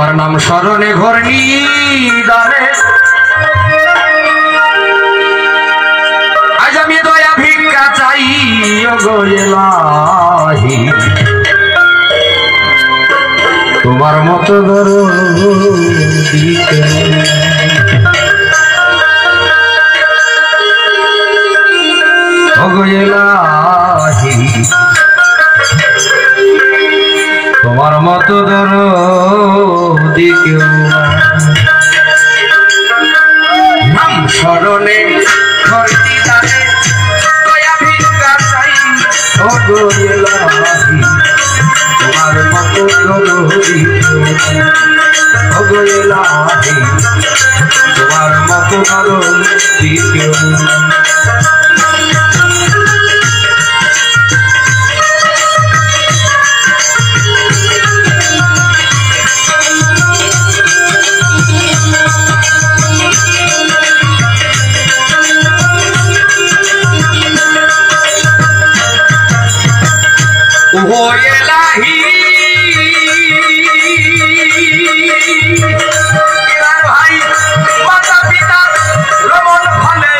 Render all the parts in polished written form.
তোমার নাম স্মরণে ঘর নিদানে আজ আমি দয়া ভিক্ষা চাই গো ইলাহি তোমার মতো দরদি গো ইলাহি তোমার মতো দরদি কেউ নাম স্মরণে ঘর নিদানে দয়া ভিক্ষা চাই গো ইলাহি তোমার মতো দরদি গো ইলাহি তোমার মতো দরদি কেউ ও ইলাহি ভাই মাতা পিতা রমণ ফলে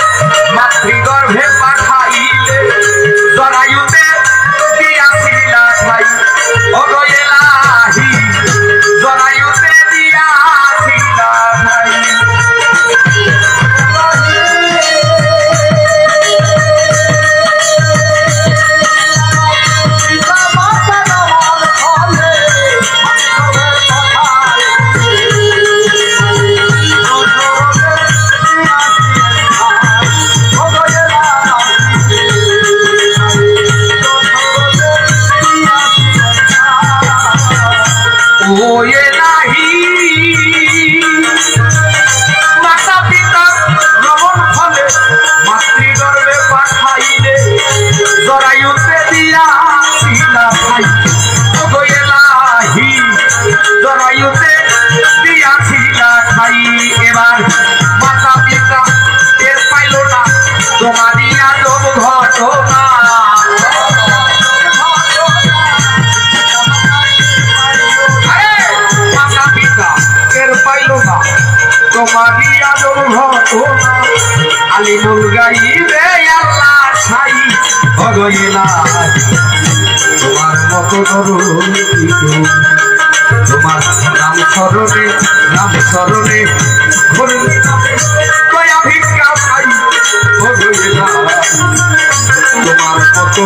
মাতৃগর্ভে পাঠাইলে জরায়ুতে দিয়াছিলা ভাই ও ইলাহি জরায়ুতে দিয়াছিলা ভাই ও ইলাহি মাতা পিতা রমণ ফলে মাতৃগর্ভে পাঠাইলে জরায়ুতে দিয়াছিলা ভাই ও ইলাহি জরায়ুতে দিয়াছিলা ভাই এবার মাতা পিতা টের পাইল না তোমারই আজব ঘটনা তোমারই আদর ঘটনা আলিমুল গাইবে আল্লাহ ছাই গো ইলাহি তোমার মতো দরদি কেউ তোমার নাম স্মরণে ঘর নিদানে দয়া ভিক্ষা চাই গো ইলাহি তোমার মতো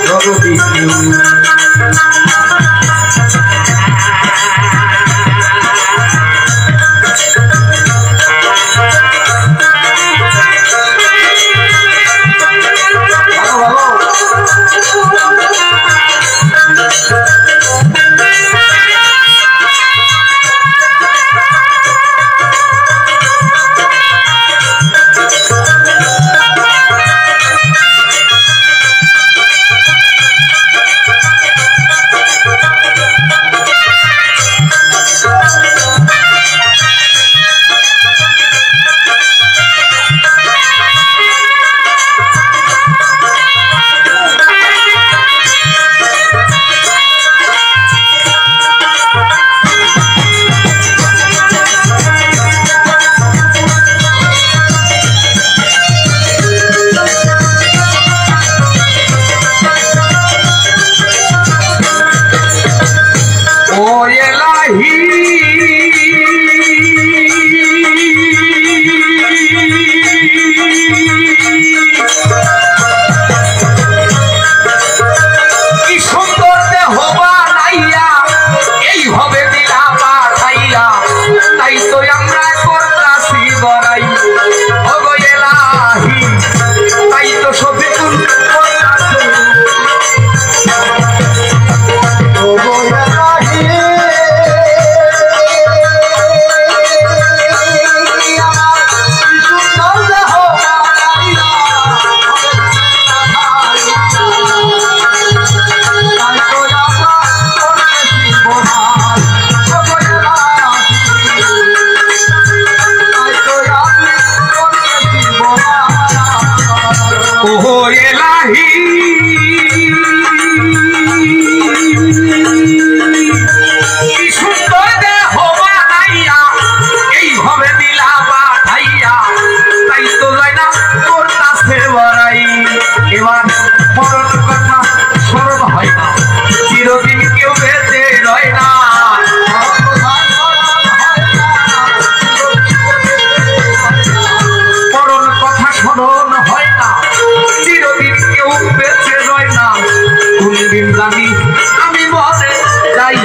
দরদি কেউ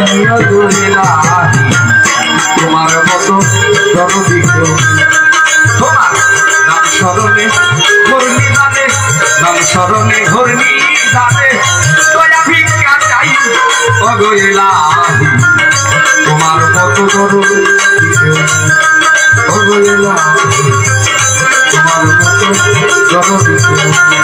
এলাহি তোমার মতো দরদি কেউ তোমার নাম স্মরণে ঘূর্ণি দানে নাম স্মরণে ঘূর্ণি দানে দয়া ভিক্ষা চাই ওগো এলাহি তোমার মতো দরদি কেউ ওগো এলাহি তোমার মতো দরদি কেউ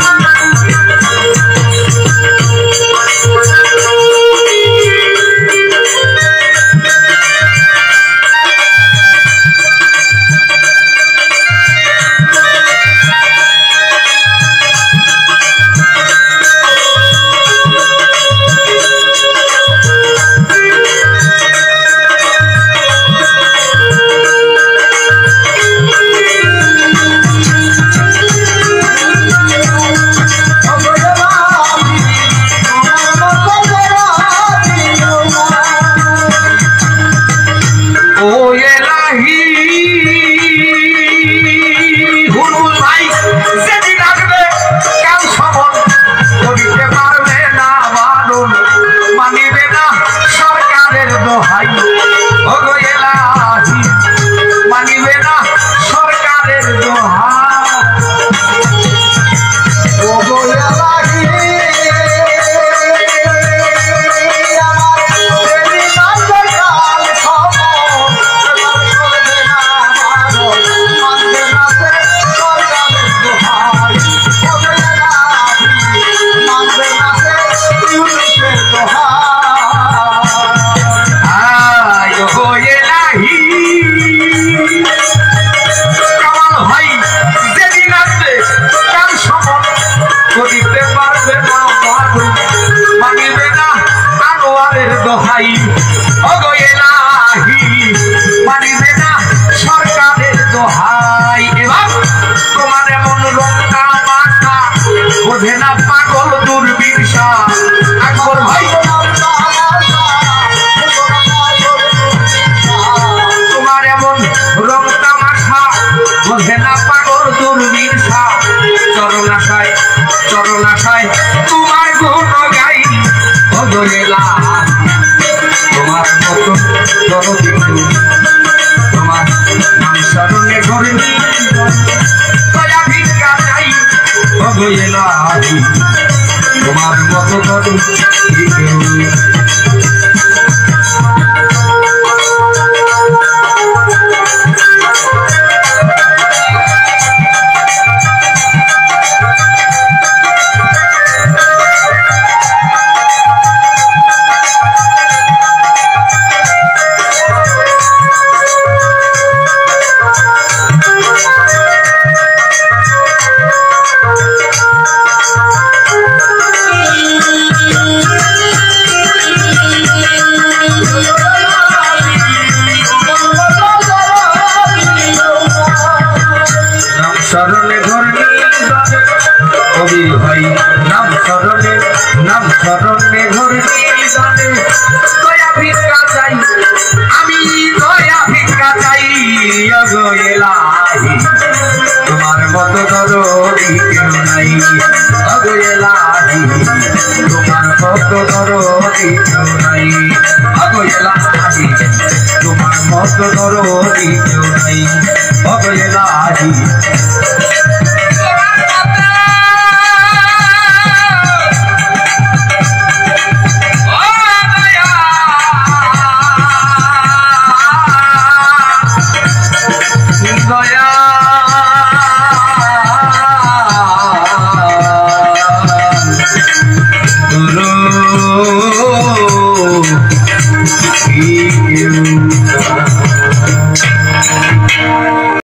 দোহাই ওগো এলাহি মানিবে না সরকারের দোহাই এবার তোমার এমন রক্তা মাথা বোঝে না পাগল দুর্বিষা আকবর ভাই তোমার এমন রক্তা মাথা বোঝে না পাগল দুর্বিষা চরণাশায় চরণাশায় তোমার গুণ গাই ওগো এলাহি তোমার মতো দরদি কেউ তোমার নাম স্মরণে ঘূর্ণি দয়া ভিক্ষা চাই ওগো এলাহি তোমার মতো দরদি কেউ শরণে ঘূর্ণি কবির ভাই নাম শরণে ঘূর্ণি দানে দয়া ভিক্ষা চাই আমি দয়া ভিক্ষা চাই ওগো এলাহি তোমার মতো দরদি কেউ নাই ওগো এলাহি তোমার মতো দরদি কেউ নাই ওগো এলাহি তোমার মতো দরদি কেউ নাই ওগো এলাহি